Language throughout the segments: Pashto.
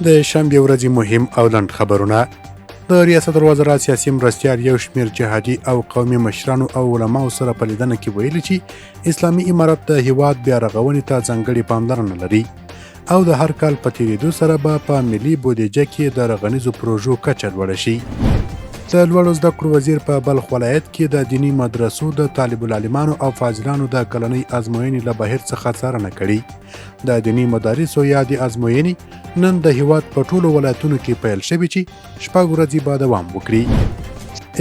د شنبې ورځې مهم او لنډ خبرونه. د ریاست الوزرا سیاسي مرستیال یو شمېر جهادي او قومي مشرانو او علماو سره په لیدنه کې ویلي چې اسلامي امارت د هیواد بیا رغونې ته ځانګړې پاملرنه لري او د هر کال په تېرېدو سره به په ملي بودیجه کې د رغنیزو پروژو کچه لوړه شي. د لوړو زده کړو وزیر په بلخ ولایت کې د دیني مدرسو د طالب العلمانو او فاضلانو د کلنۍ ازموینې له بهیر څخه څارنه کړې. د دیني مدارسو یا د ازموینې نن د هیواد په ټولو ولایتونو کې پیل شوي چې 6 ورځې به دوام وکړي.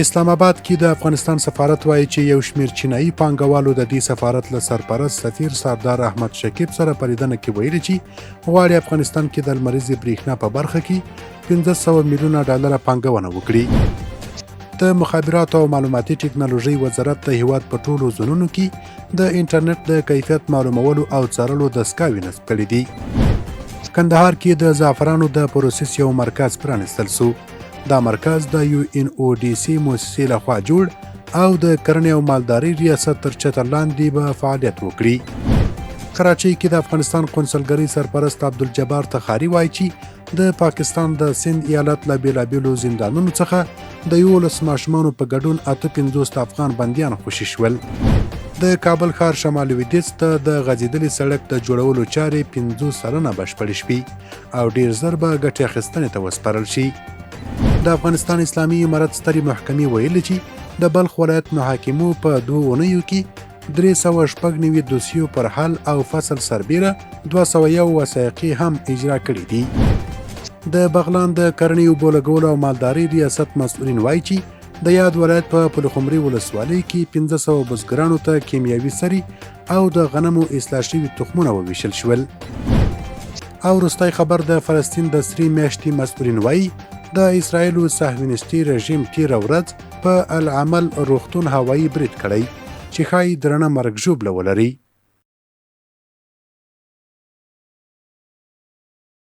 اسلام آباد کې د افغانستان سفارت وایي چې یو شمېر چینایي پانګوالو د دې سفارت له سرپرست سفیر سردار احمد شکیب سره په لیدنه کې ویلي چې غواړي افغانستان کې د لمریزې برېښنا په برخه کې 500 میلیونه ډالره پانګونه وکړي. د مخابراتو او معلوماتي ټکنالوژۍ وزارت د هیواد په ټولو زونونو کې د انټرنیټ د کیفیت معلومولو او څارلو دستګاوې نصب کړي دي. کندهار کې د زعفرانو د پروسس یو مرکز پرانیستل شو. دا مرکز د UNODC مؤسسې لخوا جوړ او د کرنې او مالدارۍ ریاست تر چتر لاندې به فعالیت وکړي. کراچۍ کې د افغانستان قونسلګرۍ سرپرست عبدالجبار تخاري وایي چې د پاکستان د سند ایالت له بېلابېلو زندانونو څخه د 11 ماشومانو په ګډون 58 افغان بندیان خوشي شول. د کابل ښار شمال لویدیځ ته د غځېدلي سړک د جوړولو چارې 50 سلنه بشپړې شوې او ډېر ژر به ګټې اخیستنې ته وسپارل شي. د افغانستان اسلامي امارت سترې محکمې ویلي چې د بلخ ولایت محاکمو په 2 اونیو کې 396 دوسیو پر حل او فصل سربیره 201 وثایقي هم اجرا کړي دي. د بغلان د کرنې اوبو لګولو او مالدارۍ ریاست مسؤلین وایي چې د یاد ولایت په پلخمري ولسوالۍ کې 1500 بزګرانو ته کیمیاوي سري او د غنمو اصلاح شوي تخمونه وویشل شول. او وروستی خبر د فلسطین د سرې میاشتې مسؤلین وایي د اسرائیلو صهیونیستي رژیم تېره ورځ په العمل روغتون هوایي برید کړی چې ښایي درنه مرګ ژوبله ولري.